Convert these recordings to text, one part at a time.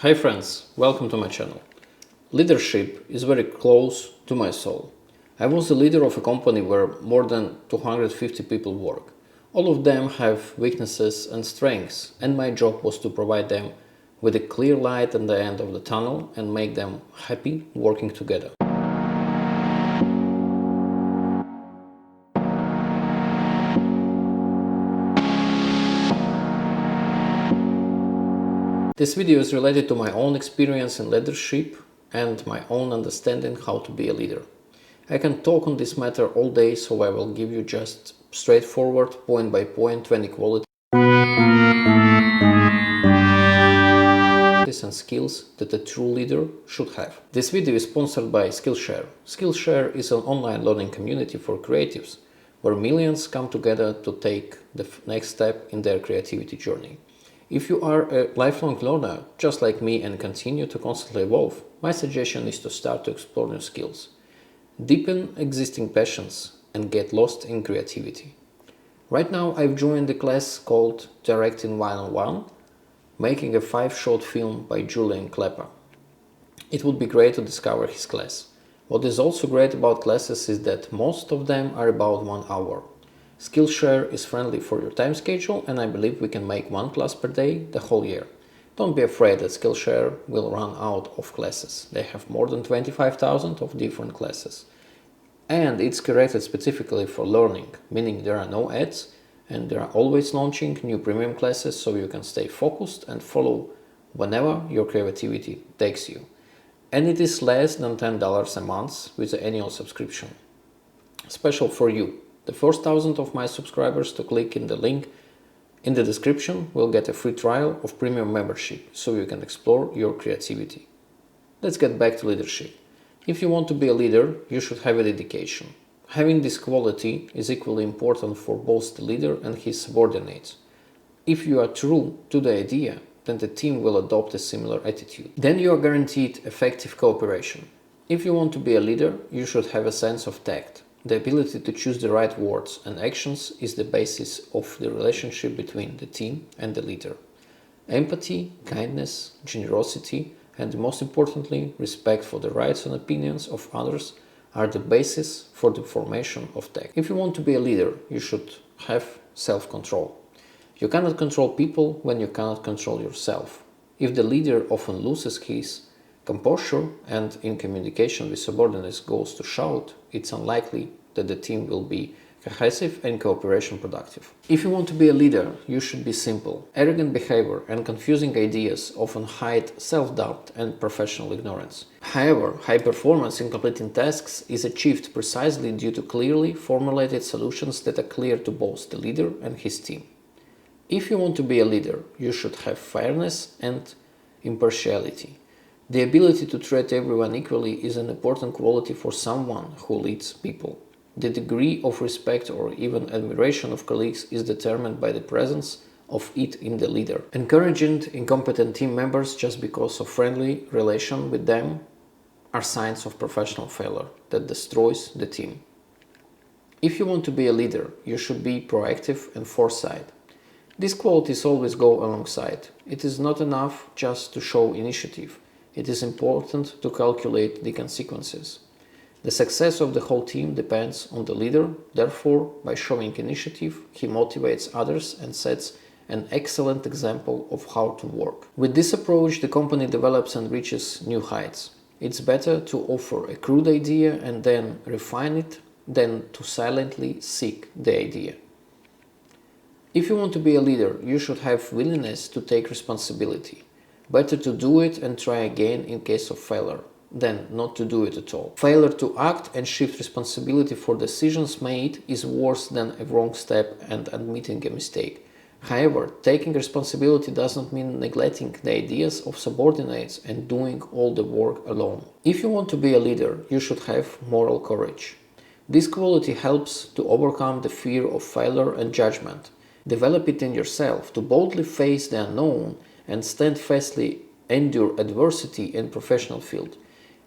Hi friends, welcome to my channel. Leadership is very close to my soul. I was the leader of a company where more than 250 people work. All of them have weaknesses and strengths, and my job was to provide them with a clear light at the end of the tunnel and make them happy working together. This video is related to my own experience in leadership and my own understanding how to be a leader. I can talk on this matter all day, so I will give you just straightforward, point by point, 20 qualities and skills that a true leader should have. This video is sponsored by Skillshare. Skillshare is an online learning community for creatives, where millions come together to take the next step in their creativity journey. If you are a lifelong learner, just like me, and continue to constantly evolve, my suggestion is to start to explore new skills, deepen existing passions, and get lost in creativity. Right now, I've joined a class called Directing One-on-One, making a 5-short film by Julian Klepper. It would be great to discover his class. What is also great about classes is that most of them are about 1 hour. Skillshare is friendly for your time schedule, and I believe we can make 1 class per day the whole year. Don't be afraid that Skillshare will run out of classes. They have more than 25,000 of different classes. And it's created specifically for learning, meaning there are no ads and they are always launching new premium classes, so you can stay focused and follow whenever your creativity takes you. And it is less than $10 a month with the annual subscription. Special for you. The first 1,000 of my subscribers to click in the link in the description will get a free trial of premium membership, so you can explore your creativity. Let's get back to leadership. If you want to be a leader, you should have a dedication. Having this quality is equally important for both the leader and his subordinates. If you are true to the idea, then the team will adopt a similar attitude. Then you are guaranteed effective cooperation. If you want to be a leader, you should have a sense of tact. The ability to choose the right words and actions is the basis of the relationship between the team and the leader. Empathy, kindness, generosity, and most importantly, respect for the rights and opinions of others are the basis for the formation of tact. If you want to be a leader, you should have self-control. You cannot control people when you cannot control yourself. If the leader often loses his composure and in communication with subordinates goes to shout, it's unlikely that the team will be cohesive and cooperation productive. If you want to be a leader, you should be simple. Arrogant behavior and confusing ideas often hide self-doubt and professional ignorance. However, high performance in completing tasks is achieved precisely due to clearly formulated solutions that are clear to both the leader and his team. If you want to be a leader, you should have fairness and impartiality. The ability to treat everyone equally is an important quality for someone who leads people. The degree of respect or even admiration of colleagues is determined by the presence of it in the leader. Encouraging incompetent team members just because of friendly relation with them are signs of professional failure that destroys the team. If you want to be a leader, you should be proactive and foresight. These qualities always go alongside. It is not enough just to show initiative. It is important to calculate the consequences. The success of the whole team depends on the leader. Therefore, by showing initiative, he motivates others and sets an excellent example of how to work. With this approach, the company develops and reaches new heights. It's better to offer a crude idea and then refine it than to silently seek the idea. If you want to be a leader, you should have willingness to take responsibility. Better to do it and try again in case of failure than not to do it at all. Failure to act and shift responsibility for decisions made is worse than a wrong step and admitting a mistake. However, taking responsibility doesn't mean neglecting the ideas of subordinates and doing all the work alone. If you want to be a leader, you should have moral courage. This quality helps to overcome the fear of failure and judgment. Develop it in yourself to boldly face the unknown and steadfastly endure adversity in professional field.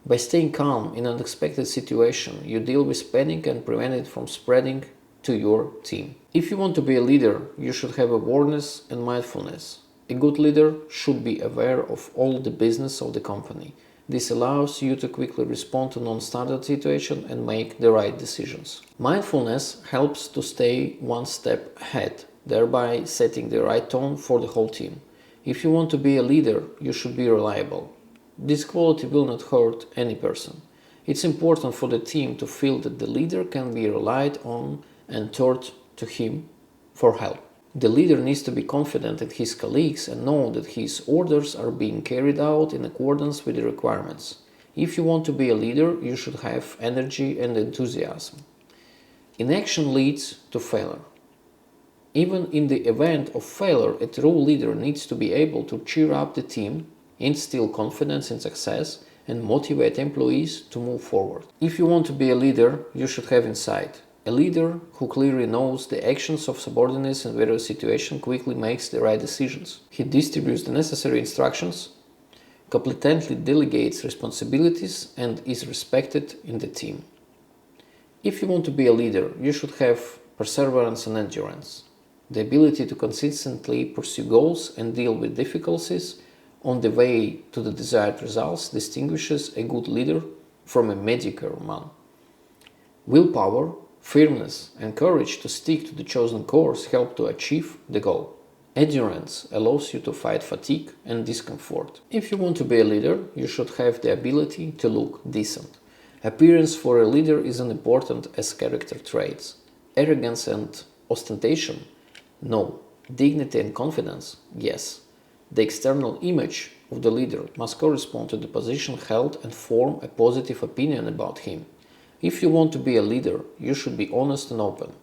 By staying calm in an unexpected situation, you deal with panic and prevent it from spreading to your team. If you want to be a leader, you should have awareness and mindfulness. A good leader should be aware of all the business of the company. This allows you to quickly respond to non-standard situations and make the right decisions. Mindfulness helps to stay one step ahead, thereby setting the right tone for the whole team. If you want to be a leader, you should be reliable. This quality will not hurt any person. It's important for the team to feel that the leader can be relied on and turned to him for help. The leader needs to be confident in his colleagues and know that his orders are being carried out in accordance with the requirements. If you want to be a leader, you should have energy and enthusiasm. Inaction leads to failure. Even in the event of failure, a true leader needs to be able to cheer up the team, instill confidence in success, and motivate employees to move forward. If you want to be a leader, you should have insight. A leader who clearly knows the actions of subordinates in various situations quickly makes the right decisions. He distributes the necessary instructions, competently delegates responsibilities, and is respected in the team. If you want to be a leader, you should have perseverance and endurance. The ability to consistently pursue goals and deal with difficulties on the way to the desired results distinguishes a good leader from a mediocre one. Willpower, firmness, and courage to stick to the chosen course help to achieve the goal. Endurance allows you to fight fatigue and discomfort. If you want to be a leader, you should have the ability to look decent. Appearance for a leader is as important as character traits. Arrogance and ostentation? No. Dignity and confidence? Yes. The external image of the leader must correspond to the position held and form a positive opinion about him. If you want to be a leader, you should be honest and open.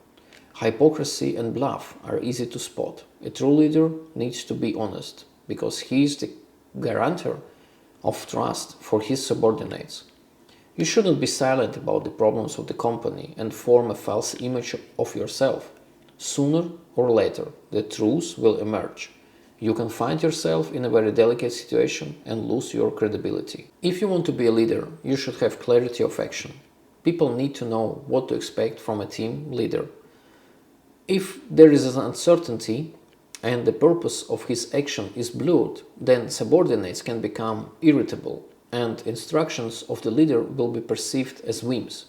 Hypocrisy and bluff are easy to spot. A true leader needs to be honest because he is the guarantor of trust for his subordinates. You shouldn't be silent about the problems of the company and form a false image of yourself. Sooner or later, the truth will emerge. You can find yourself in a very delicate situation and lose your credibility. If you want to be a leader, you should have clarity of action. People need to know what to expect from a team leader. If there is an uncertainty and the purpose of his action is blurred, then subordinates can become irritable and instructions of the leader will be perceived as whims.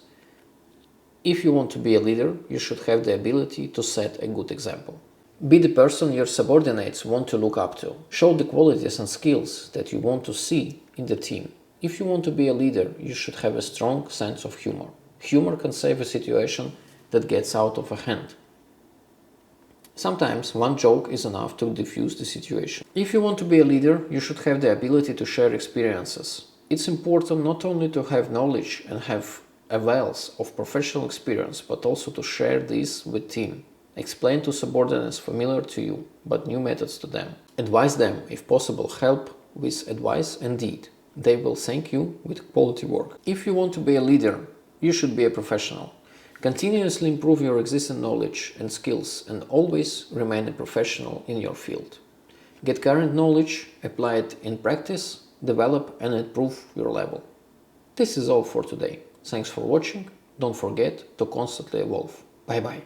If you want to be a leader, you should have the ability to set a good example. Be the person your subordinates want to look up to. Show the qualities and skills that you want to see in the team. If you want to be a leader, you should have a strong sense of humor. Humor can save a situation that gets out of hand. Sometimes one joke is enough to diffuse the situation. If you want to be a leader, you should have the ability to share experiences. It's important not only to have knowledge and have avails of professional experience, but also to share this with team. Explain to subordinates familiar to you, but new methods to them. Advise them, if possible, help with advice and deed. They will thank you with quality work. If you want to be a leader, you should be a professional. Continuously improve your existing knowledge and skills and always remain a professional in your field. Get current knowledge, apply it in practice, develop and improve your level. This is all for today. Thanks for watching. Don't forget to constantly evolve. Bye bye.